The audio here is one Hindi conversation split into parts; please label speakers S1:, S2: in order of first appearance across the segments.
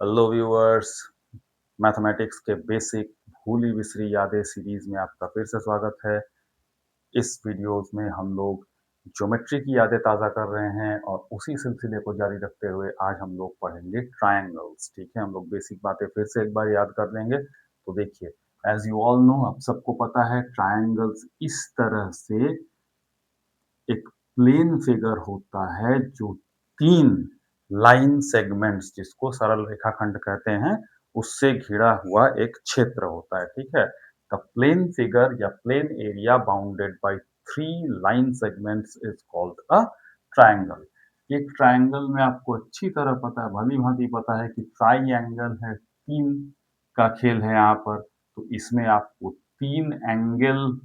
S1: हेलो व्यूअर्स, मैथमेटिक्स के बेसिक भूली बिसरी यादें सीरीज में आपका फिर से स्वागत है। इस वीडियोस में हम लोग ज्योमेट्री की यादें ताज़ा कर रहे हैं और उसी सिलसिले को जारी रखते हुए आज हम लोग पढ़ेंगे ट्रायंगल्स। ठीक है, हम लोग बेसिक बातें फिर से एक बार याद कर लेंगे। तो देखिए, एज यू ऑल नो, आप सबको पता है ट्रायंगल्स इस तरह से एक प्लेन फिगर होता है जो तीन लाइन सेगमेंट्स, जिसको सरल रेखाखंड कहते हैं, उससे घिरा हुआ एक क्षेत्र होता है। ठीक है, द प्लेन फिगर या plain area bounded by three line segments is called a triangle. एक ट्रायंगल में आपको अच्छी तरह पता है, भली भांति पता है कि ट्राइंगल है, तीन का खेल है यहाँ पर। तो इसमें आपको तीन एंगल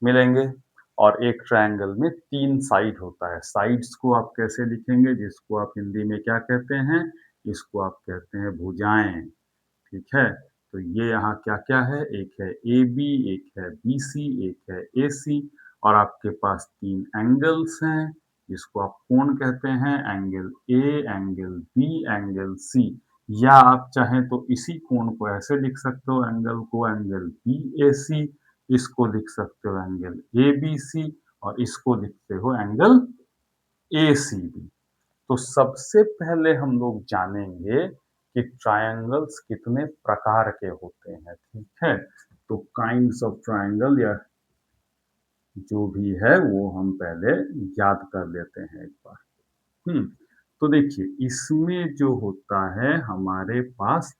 S1: मिलेंगे और एक ट्रायंगल में तीन साइड होता है। साइड्स को आप कैसे लिखेंगे, जिसको आप हिंदी में क्या कहते हैं? इसको आप कहते हैं भुजाएं। ठीक है, तो ये यहाँ क्या क्या है? एक है ए बी, एक है बी सी, एक है ए सी, और आपके पास तीन एंगल्स हैं जिसको आप कोण कहते हैं, angle A, angle B, angle C. या आप चाहें तो इसी कोण को ऐसे लिख सकते हो, एंगल को एंगल बी ए सी, इसको लिख सकते हो एंगल ए बी सी, और इसको लिखते हो एंगल ए सी बी। तो सबसे पहले हम लोग जानेंगे कि ट्रायंगल्स कितने प्रकार के होते हैं। ठीक है, तो काइंड्स ऑफ ट्रायंगल या जो भी है वो हम पहले याद कर लेते हैं एक बार। तो देखिए, इसमें जो होता है हमारे पास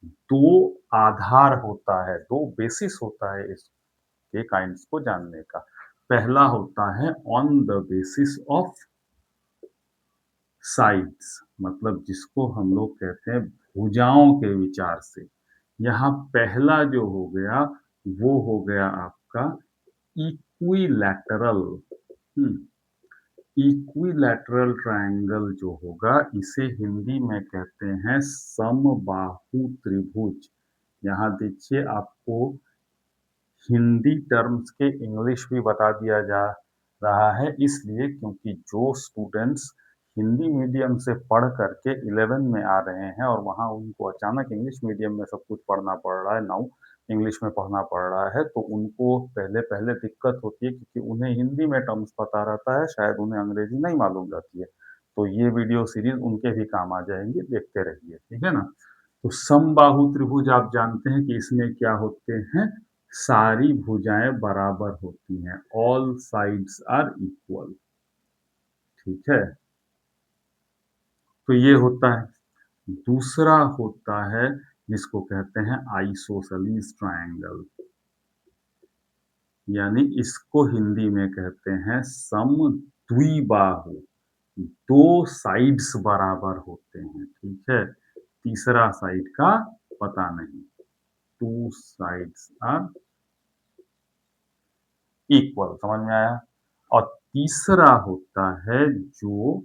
S1: दो आधार होता है, दो बेसिस होता है इसके काइंड्स को जानने का। पहला होता है on the basis of sides, मतलब जिसको हम लोग कहते हैं भुजाओं के विचार से। यहाँ पहला जो हो गया वो हो गया आपका इक्विलैटरल। इक्विलैटरल ट्रायंगल जो होगा, इसे हिंदी में कहते हैं समबाहु त्रिभुज। यहाँ देखिए, आपको हिंदी टर्म्स के इंग्लिश भी बता दिया जा रहा है, इसलिए क्योंकि जो स्टूडेंट्स हिंदी मीडियम से पढ़ करके 11 में आ रहे हैं और वहाँ उनको अचानक इंग्लिश मीडियम में सब कुछ पढ़ना पड़ रहा है, नाउ इंग्लिश में पढ़ना पड़ रहा है, तो उनको पहले पहले दिक्कत होती है क्योंकि उन्हें हिंदी में टर्म्स पता रहता है, शायद उन्हें अंग्रेजी नहीं मालूम रहती है। तो ये वीडियो सीरीज उनके भी काम आ जाएंगे, देखते रहिए। ठीक है ना? तो समबाहु त्रिभुज आप जानते हैं कि इसमें क्या होते हैं, सारी भुजाएं बराबर होती हैं, ऑल साइड्स आर इक्वल। ठीक है, तो ये होता है। दूसरा होता है जिसको कहते हैं आइसोसेलेस ट्रायंगल, यानी इसको हिंदी में कहते हैं समद्विबाहु। दो साइड्स बराबर होते हैं। ठीक है, तीसरा साइड का पता नहीं। टू साइड्स आर इक्वल, समझ में आया? और तीसरा होता है जो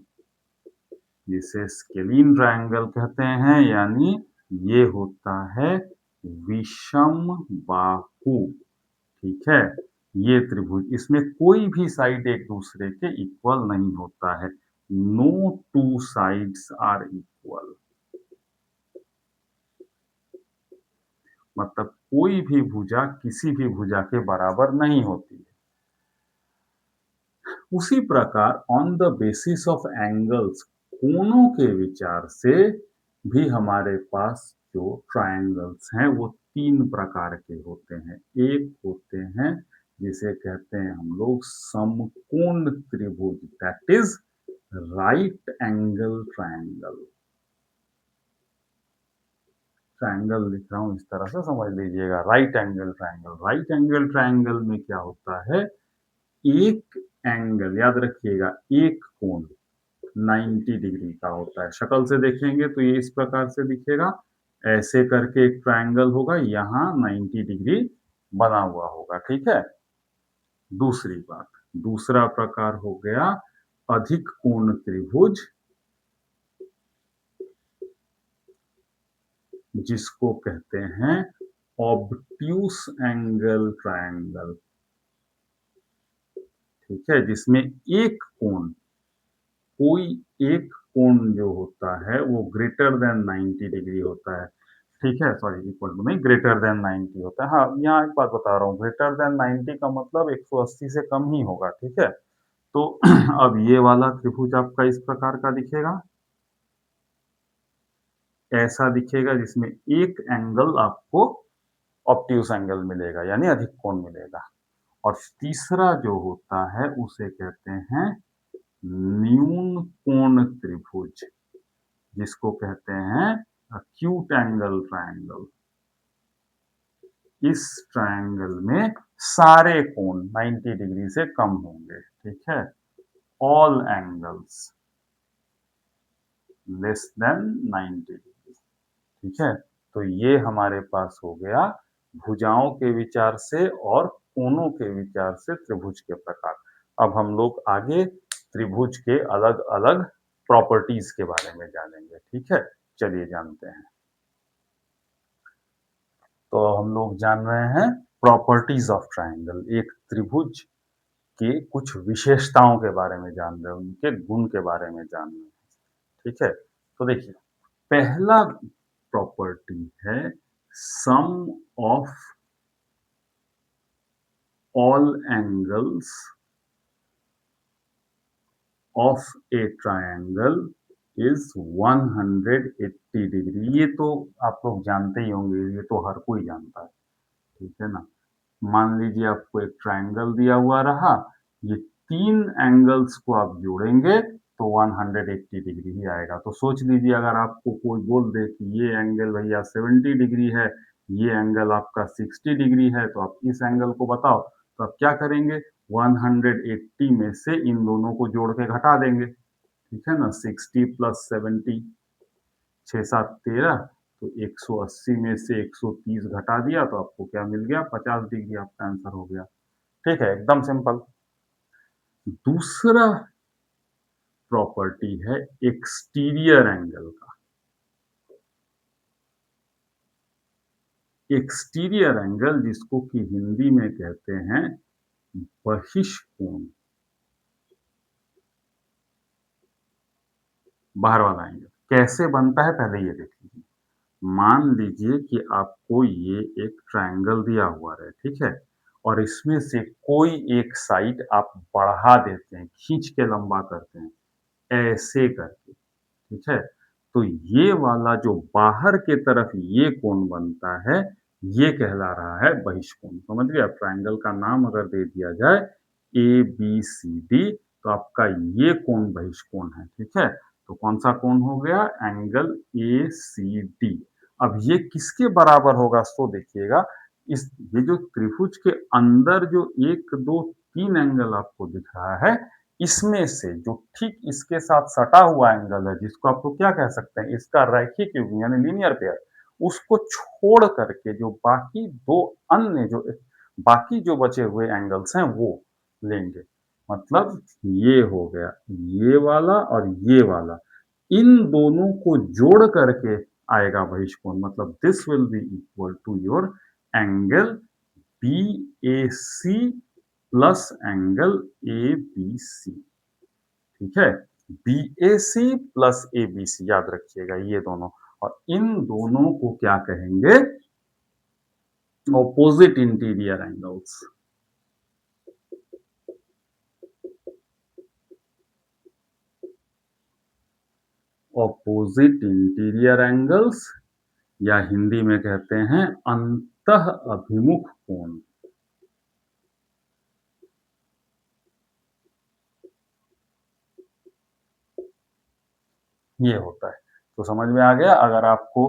S1: जिसे स्केलीन ट्रायंगल कहते हैं, यानी ये होता है विषम बाहु। ठीक है, ये त्रिभुज, इसमें कोई भी साइड एक दूसरे के इक्वल नहीं होता है। No two sides are equal, मतलब कोई भी भुजा किसी भी भुजा के बराबर नहीं होती है। उसी प्रकार on the basis of angles, कोणों के विचार से भी हमारे पास जो ट्रायंगल्स हैं वो तीन प्रकार के होते हैं। एक होते हैं जिसे कहते हैं हम लोग समकोण त्रिभुज, that is right angle triangle. Triangle लिख रहा हूं, इस तरह से समझ लीजिएगा, right angle triangle. Right angle triangle में क्या होता है, एक एंगल, याद रखिएगा, एक कोण 90 डिग्री का होता है। शक्ल से देखेंगे तो ये इस प्रकार से दिखेगा, ऐसे करके एक ट्रायंगल होगा, यहाँ 90 डिग्री बना हुआ होगा। ठीक है, दूसरी बात, दूसरा प्रकार हो गया अधिक कोण त्रिभुज, जिसको कहते हैं ऑब्ट्यूस एंगल ट्रायंगल। ठीक है, जिसमें एक कोण, कोई एक कोण जो होता है वो ग्रेटर देन 90 डिग्री होता है। ठीक है? सॉरी इक्वल टू नहीं ग्रेटर देन 90 होता है। हाँ, यहाँ एक बात बता रहा हूँ ग्रेटर देन 90 का मतलब 180 से कम ही होगा, ठीक है? तो अब ये वाला त्रिभुज आपका इस प्रकार का दिखेगा, ऐसा दिखेगा जिसमें एक एंगल आपको ऑब्ट्यूज एंगल मिलेगा यानी अधिक कोण मिलेगा। और तीसरा जो होता है उसे कहते हैं न्यून कोण त्रिभुज, जिसको कहते हैं एक्यूट एंगल ट्रायंगल। इस ट्रायंगल में सारे कोण 90 डिग्री से कम होंगे, ठीक है? All angles less than 90 degree, ठीक है? तो ये हमारे पास हो गया भुजाओं के विचार से और कोणों के विचार से त्रिभुज के प्रकार। अब हम लोग आगे त्रिभुज के अलग-अलग प्रॉपर्टीज के बारे में जानेंगे, ठीक है? चलिए जानते हैं। तो हम लोग जान रहे हैं प्रॉपर्टीज ऑफ ट्रायंगल। एक त्रिभुज की कुछ विशेषताओं के बारे में जान रहे हैं, उनके गुण के बारे में जान रहे हैं, ठीक है? तो देखिए, पहला प्रॉपर्टी है sum of all angles of a triangle is 180 degree. ये तो आप लोग जानते ही होंगे, ये तो हर कोई जानता है, ठीक है ना? मान लीजिए आपको एक ट्रायंगल दिया हुआ रहा, ये 3 एंगल्स को आप जोड़ेंगे तो 180 डिग्री ही आएगा। तो सोच लीजिए अगर आपको कोई बोल दे कि ये एंगल भैया 70 डिग्री है, ये एंगल आपका 60 डिग्री है, तो आप इस एंगल को बताओ, तो आप क्या करेंगे? 180 में से इन दोनों को जोड़ के घटा देंगे, ठीक है ना? 60 प्लस 70 6 7 13, तो 180 में से 130 घटा दिया तो आपको क्या मिल गया? 50 डिग्री आपका आंसर हो गया। ठीक है, एकदम सिंपल। दूसरा प्रॉपर्टी है एक्सटीरियर एंगल का। एक्सटीरियर एंगल जिसको कि हिंदी में कहते हैं बहिष्कोण, बाहर वाला एंगल। कैसे बनता है पहले ये देख लीजिए। मान लीजिए कि आपको ये एक ट्रायंगल दिया हुआ है, ठीक है? और इसमें से कोई एक साइड आप बढ़ा देते हैं, खींच के लंबा करते हैं, ऐसे करके, ठीक है? तो ये वाला जो बाहर के तरफ ये कोण बनता है, ये कहला रहा है बहिष्कोण। समझ गए? अब ट्रायंगल का नाम अगर दे दिया जाए ABCD तो आपका ये कोण बहिष्कोण है, ठीक है? तो कौन सा कोण हो गया? Angle ACD। अब ये किसके बराबर होगा सो देखिएगा, इस ये जो त्रिभुज के अंदर जो 1, 2, 3 एंगल आपको दिख रहा है, इसमें से जो ठीक इसके साथ सटा हुआ एंगल है, जिसको आप लोग क्या कह सकते हैं? इसका रैखिक युग्म यानी लीनियर पेयर, उसको छोड़ करके जो बाकी 2 अन्य जो बाकी जो बचे हुए एंगल्स हैं वो लेंगे। मतलब ये हो गया, ये वाला और ये वाला। इन दोनों को जोड़ करके आएगा बहिष्कोण, मतलब this will be equal to your angle BAC plus angle ABC, ठीक है? BAC प्लस ABC याद रखिएगा ये दोनों, और इन दोनों को क्या कहेंगे? Opposite interior angles. Opposite interior angles या हिंदी में कहते हैं अंतः अभिमुख कोण। ये होता है। तो समझ में आ गया? अगर आपको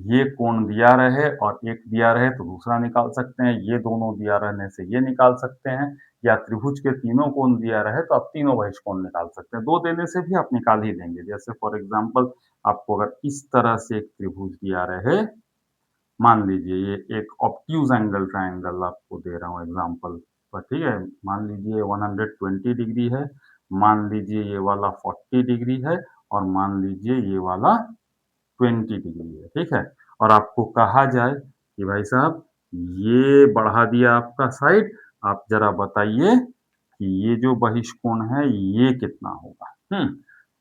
S1: ये कोण दिया रहे और एक दिया रहे तो दूसरा निकाल सकते हैं, ये दोनों दिया रहने से ये निकाल सकते हैं, या त्रिभुज के तीनों कोण दिया रहे तो आप तीनों बहिष्कोण निकाल सकते हैं। 2 देने से भी आप निकाल ही लेंगे। जैसे फॉर एग्ज़ाम्पल आपको अगर इस तरह से एक त्रिभुज दिया रहे, मान लीजिए ये एक ऑब्ट्यूज एंगल ट्रायंगल आपको दे रहा हूँ एग्ज़ाम्पल पर, ठीक है? मान लीजिए 120 डिग्री है, मान लीजिए ये वाला 40 डिग्री है और मान लीजिए ये वाला 20 डिग्री है, ठीक है? और आपको कहा जाए कि भाई साहब ये बढ़ा दिया आपका साइड, आप ज़रा बताइए कि ये जो बहिष्कोण है ये कितना होगा?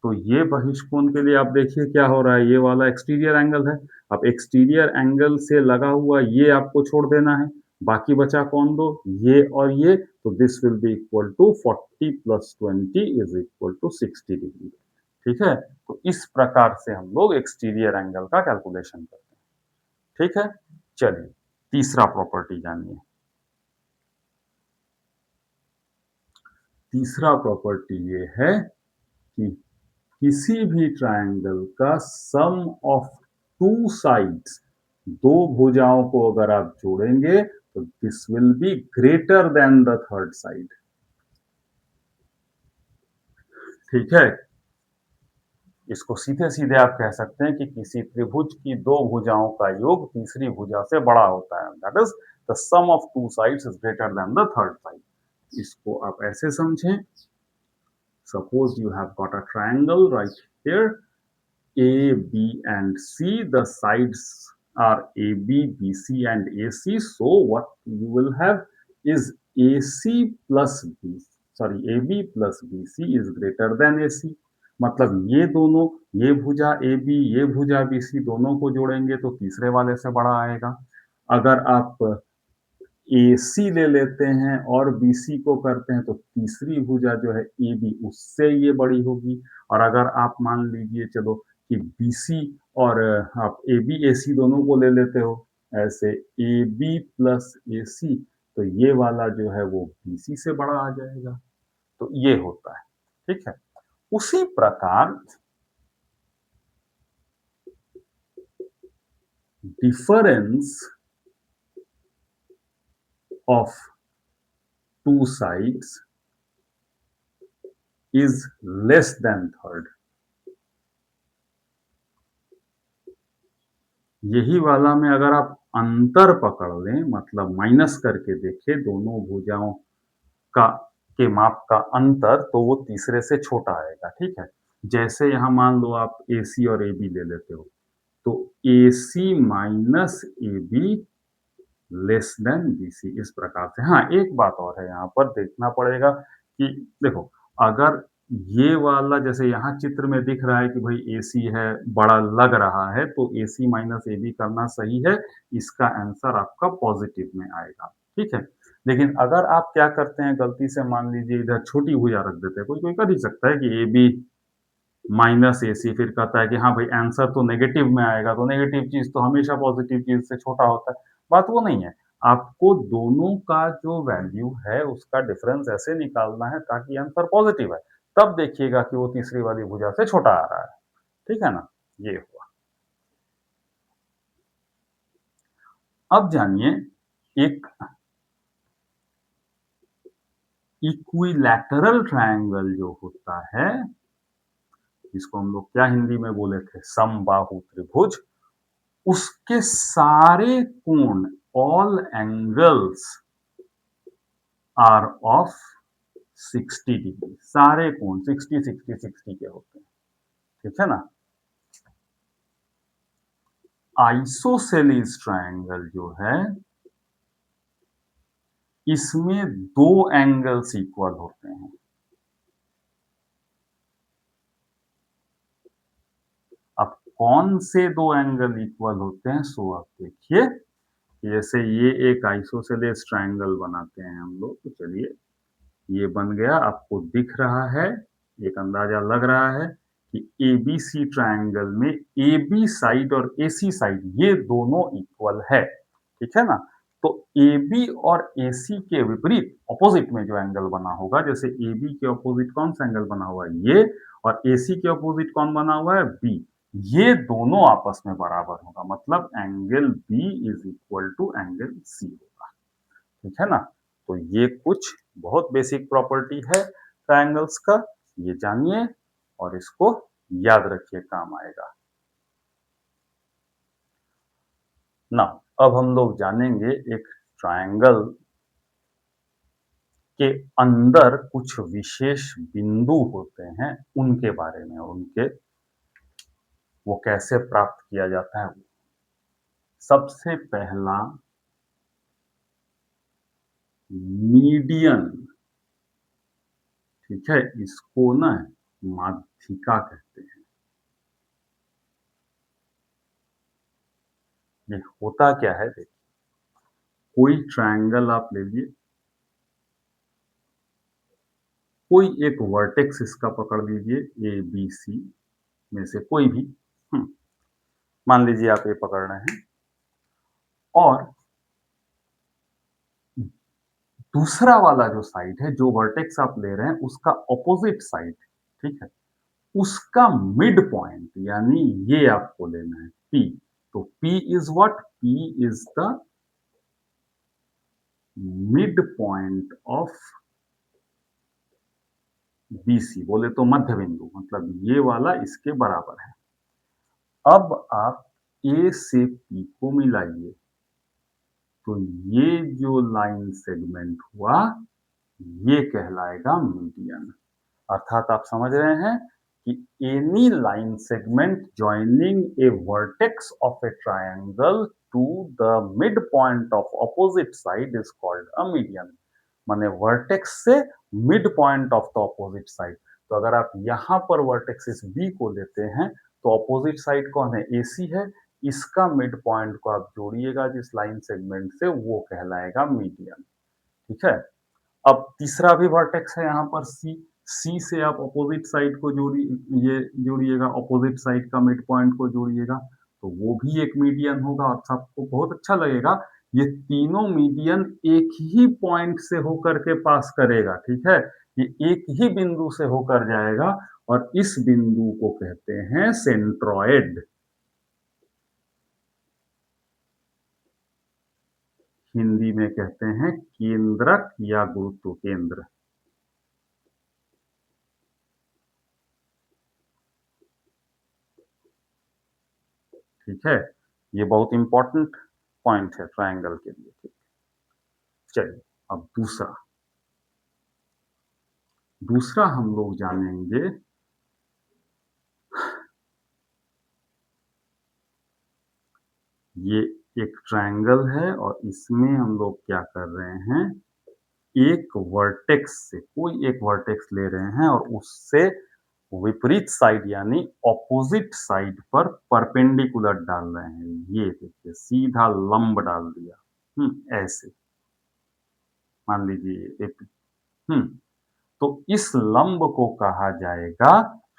S1: तो ये बहिष्कोण के लिए आप देखिए क्या हो रहा है, ये वाला एक्सटीरियर एंगल है। अब एक्सटीरियर एंगल से लगा हुआ ये आपको छोड़ देना है, बाकी बचा कौन दो, ये और ये, तो this will be equal to 40 plus 20 is equal to 60 degree. ठीक है, तो इस प्रकार से हम लोग एक्सटीरियर एंगल का कैलकुलेशन करते हैं। ठीक है, चलिए तीसरा प्रॉपर्टी जानिए। तीसरा प्रॉपर्टी ये है कि किसी भी ट्रायंगल का सम ऑफ टू साइड्स, दो भुजाओं को अगर आप जोड़ेंगे तो this will be greater than the third side. ठीक है, इसको सीधे सीधे आप कह सकते हैं कि किसी त्रिभुज की दो भुजाओं का योग तीसरी भुजा से बड़ा होता है, that is the sum of two sides is greater than the third side. इसको आप ऐसे समझें, suppose you have got a triangle right here, A, B, and C. The sides are AB, BC, and AC. So what you will have is AC plus B. Sorry, AB plus BC is greater than AC. मतलब ये दोनों, ये भुजा AB, ये भुजा BC दोनों को जोड़ेंगे तो तीसरे वाले से बड़ा आएगा। अगर आप AC ले लेते हैं और BC को करते हैं तो तीसरी भुजा जो है AB उससे ये बड़ी होगी। और अगर आप मान लीजिए चलो कि BC और आप AB AC दोनों को ले लेते हो, ऐसे AB प्लस AC, तो ये वाला जो है वो BC से बड़ा आ जाएगा। तो ये होता है। ठीक है, उसी प्रकार difference of two sides is less than third. यही वाला में अगर आप अंतर पकड़ लें, मतलब माइनस करके देखें दोनों भुजाओं का के माप का अंतर, तो वो तीसरे से छोटा आएगा। ठीक है, जैसे यहां मान लो आप AC और AB ले लेते हो, तो AC minus AB less than BC, इस प्रकार से। हाँ, एक बात और है, यहाँ पर देखना पड़ेगा कि देखो, अगर ये वाला जैसे यहाँ चित्र में दिख रहा है कि भाई AC है, बड़ा लग रहा है, तो AC माइनस AB करना सही है, इसका आंसर आपका पॉजिटिव में आएगा। ठीक है, लेकिन अगर आप क्या करते हैं, गलती से मान लीजिए इधर छोटी भुजा रख देते हैं, कोई कोई कर ही सकता है कि AB माइनस AC, फिर कहता है कि हाँ भाई आंसर तो नेगेटिव में आएगा, तो नेगेटिव चीज तो हमेशा पॉजिटिव चीज से छोटा होता है। बात वो नहीं है, आपको दोनों का जो वैल्यू है उसका डिफरेंस ऐसे निकालना है ताकि आंसर पॉजिटिव है, तब देखिएगा कि वो तीसरी वाली भुजा से छोटा आ रहा है। ठीक है ना, ये हुआ। अब जानिए एक इक्विलैटरल ट्रायंगल जो होता है, जिसको हम लोग क्या हिंदी में बोले थे, समबाहु त्रिभुज, उसके सारे कोण, all angles are of 60 degree. सारे कोण 60 60 60 के होते हैं। ठीक है ना, आइसोसेलेस ट्रायंगल जो है, इसमें दो एंगल्स इक्वल होते हैं। अब कौन से दो एंगल इक्वल होते हैं, सो आप देखिए, जैसे ये एक आइसोसेलेस ट्रायंगल बनाते हैं हम लोग, तो चलिए ये बन गया, आपको दिख रहा है, एक अंदाजा लग रहा है कि ABC ट्रायंगल में AB साइड और AC साइड ये दोनों इक्वल है। ठीक है ना, तो AB और AC के विपरीत ऑपोजिट में जो एंगल बना होगा, जैसे AB के ऑपोजिट कौन सा एंगल बना हुआ है, ये, और AC के ऑपोजिट कौन बना हुआ है, B, ये दोनों आपस में बराबर होगा, मतलब angle B is equal to angle C होगा। ठीक है ना, तो ये कुछ बहुत बेसिक प्रॉपर्टी है ट्रायंगल्स का, ये जानिए और इसको याद रखिए, काम आएगा ना। अब हम लोग जानेंगे एक ट्रायंगल के अंदर कुछ विशेष बिंदु होते हैं, उनके बारे में, उनके वो कैसे प्राप्त किया जाता है। सबसे पहला मीडियन। ठीक है, इसको ना माध्यिका कहते हैं। ये होता क्या है देखिए, कोई ट्रायंगल आप लीजिए, कोई एक वर्टेक्स इसका पकड़ लीजिए, ए बी सी में से कोई भी। हम्म, मान लीजिए आप ये पकड़ रहे हैं, और दूसरा वाला जो साइड है, जो वर्टेक्स आप ले रहे हैं, उसका ऑपोजिट साइड, ठीक है, उसका मिड पॉइंट यानी ये आपको लेना है पी। तो P is what? P is the mid point of BC, बोले तो मध्य बिंदु, मतलब ये वाला इसके बराबर है। अब आप ए से पी को मिलाइए, तो ये जो लाइन सेगमेंट हुआ, ये कहलाएगा मीडियन। अर्थात आप समझ रहे हैं कि any line segment joining a vertex of a triangle to the mid point of opposite side is called a median. माने वर्टेक्स से mid point of the opposite side. तो अगर आप यहां पर वर्टेक्सिस बी को लेते हैं, तो ऑपोजिट साइड कौन है? एसी है। इसका मिड पॉइंट को आप जोड़िएगा जिस लाइन सेगमेंट से, वो कहलाएगा मीडियन। ठीक है। अब तीसरा भी वर्टेक्स है यहाँ पर सी। सी से आप अपोजिट साइड को ये जोड़िएगा, अपोजिट साइड का मिड पॉइंट को जोड़िएगा, तो वो भी एक मीडियन होगा। और सबको बहुत अच्छा लगेगा, ये तीनों मीडियन एक ही पॉइंट से होकर के पास करेगा। ठीक है, ये एक ही बिंदु से होकर जाएगा, और इस बिंदु को कहते हैं सेंट्रॉयड। हिंदी में कहते हैं केंद्रक या गुरुत्व केंद्र। ठीक है, ये बहुत इंपॉर्टेंट पॉइंट है ट्रायंगल के लिए। ठीक, चलिए अब दूसरा दूसरा हम लोग जानेंगे, ये एक ट्रायंगल है और इसमें हम लोग क्या कर रहे हैं, एक वर्टेक्स से कोई एक वर्टेक्स ले रहे हैं और उससे विपरीत साइड यानी ऑपोजिट साइड पर परपेंडिकुलर डाल रहे हैं। ये देखिए, सीधा लंब डाल दिया। ऐसे मान लीजिए एक। हम्म तो इस लंब को कहा जाएगा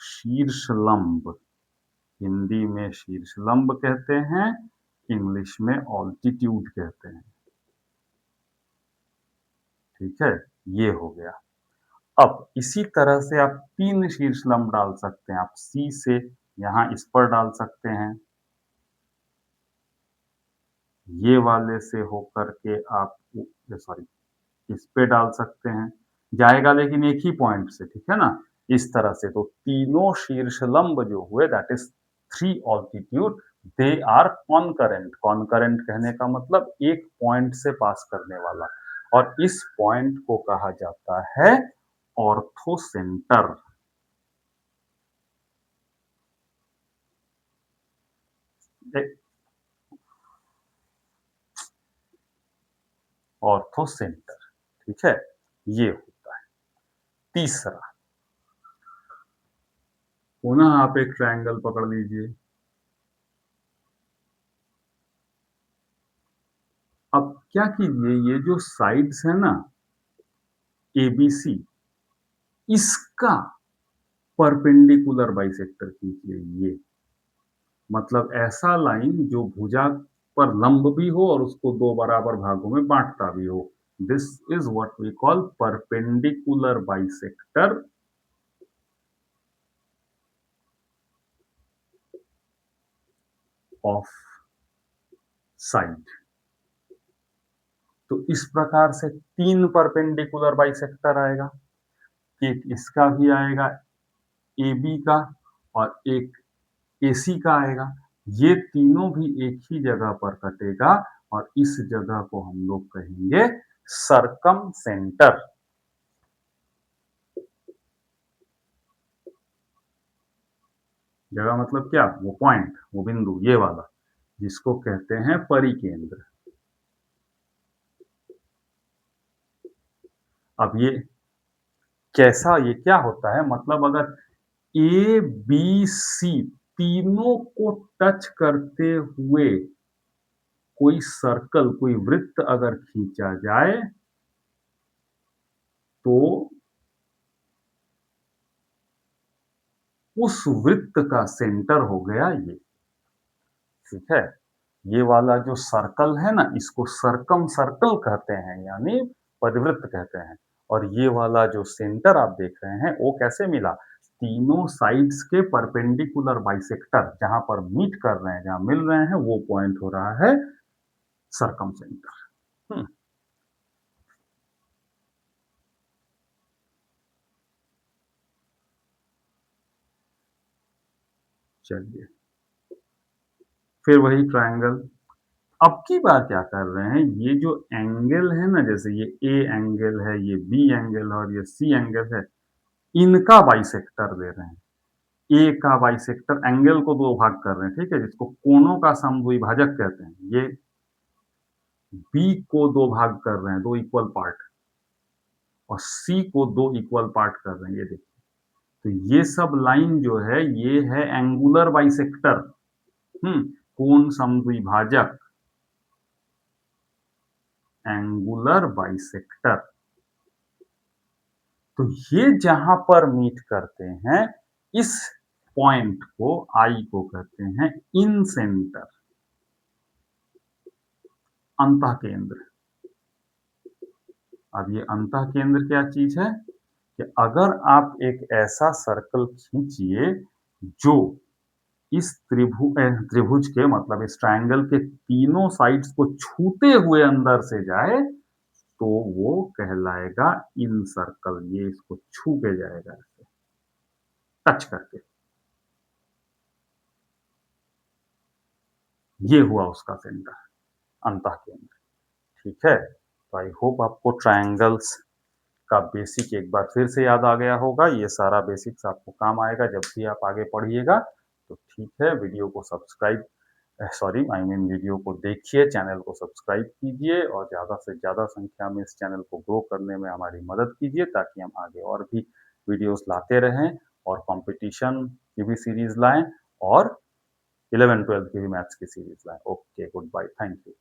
S1: शीर्ष लंब। हिंदी में शीर्ष लंब कहते हैं, इंग्लिश में ऑल्टीट्यूड कहते हैं। ठीक है, ये हो गया। अब इसी तरह से आप तीन शीर्ष लंब डाल सकते हैं। आप सी से यहां इस पर डाल सकते हैं, ये वाले से होकर के आप सॉरी इस पे डाल सकते हैं, जाएगा लेकिन एक ही पॉइंट से। ठीक है ना, इस तरह से। तो तीनों शीर्ष लंब जो हुए, that is three altitude, they are concurrent. Concurrent कहने का मतलब एक पॉइंट से पास करने वाला, और इस पॉइंट को कहा जाता है ऑर्थोसेंटर। ऑर्थोसेंटर, ठीक है, ये होता है। तीसरा, पुनः आप एक ट्रायंगल पकड़ लीजिए। अब क्या कीजिए, ये जो साइड्स है ना, एबीसी, इसका परपेंडिकुलर बाइसेक्टर खींचिए। ये मतलब ऐसा लाइन जो भुजा पर लंब भी हो और उसको दो बराबर भागों में बांटता भी हो। This is what we call perpendicular bisector of side. तो इस प्रकार से तीन परपेंडिकुलर बाइसेक्टर आएगा। एक इसका भी आएगा, ए बी का, और एक एसी का आएगा। ये तीनों भी एक ही जगह पर कटेगा, और इस जगह को हम लोग कहेंगे सरकम सेंटर। जगह मतलब क्या? वो पॉइंट, वो बिंदु, ये वाला, जिसको कहते हैं परिकेंद्र। अब ये कैसा, ये क्या होता है, मतलब अगर ए, बी, सी तीनों को टच करते हुए कोई सर्कल, कोई वृत्त अगर खींचा जाए, तो उस वृत्त का सेंटर हो गया ये, ठीक है? ये वाला जो सर्कल है ना, इसको सर्कम सर्कल कहते हैं, यानी परिवृत्त कहते हैं। और ये वाला जो सेंटर आप देख रहे हैं, वो कैसे मिला? तीनों साइड्स के परपेंडिकुलर बाइसेक्टर जहां पर मीट कर रहे हैं, जहां मिल रहे हैं, वो पॉइंट हो रहा है सर्कम सेंटर। चलिए, फिर वही ट्रायंगल। अब की बार क्या कर रहे हैं, ये जो एंगल है ना, जैसे ये ए एंगल है, ये बी एंगल है और ये सी एंगल है, इनका बाइसेक्टर ले रहे हैं। ए का बाइसेक्टर एंगल को दो भाग कर रहे हैं, ठीक है, जिसको कोणों का समद्विभाजक कहते हैं। ये बी को दो भाग कर रहे हैं, दो इक्वल पार्ट, और सी को दो इक्वल पार्ट कर रहे हैं, ये देखिए। तो ये सब लाइन जो है, ये है एंगुलर बाइसेक्टर। कोण समद्विभाजक, एंगुलर बाइसेक्टर। तो ये जहां पर मीट करते हैं, इस पॉइंट को, आई को कहते हैं इन सेंटर, अंतः केंद्र। अब ये अंतः केंद्र क्या चीज है, कि अगर आप एक ऐसा सर्कल खींचिए जो इस त्रिभुज के, मतलब इस ट्रायंगल के तीनों साइड्स को छूते हुए अंदर से जाए, तो वो कहलाएगा इन सर्कल। ये इसको छू के जाएगा, ऐसे टच करके, ये हुआ उसका सेंटर, अंतः केंद्र। ठीक है, तो आई होप आपको ट्रायंगल्स का बेसिक एक बार फिर से याद आ गया होगा। ये सारा बेसिक्स आपको काम आएगा जब भी आप आगे पढ़िएगा। तो ठीक है, वीडियो को subscribe, sorry I mean video को देखिए, चैनल को सब्सक्राइब कीजिए और ज़्यादा से ज़्यादा संख्या में इस चैनल को ग्रो करने में हमारी मदद कीजिए, ताकि हम आगे और भी वीडियोस लाते रहें और कंपटीशन की भी सीरीज लाएं और 11-12 की भी मैथ्स की सीरीज लाएं। Okay, good bye, thank you.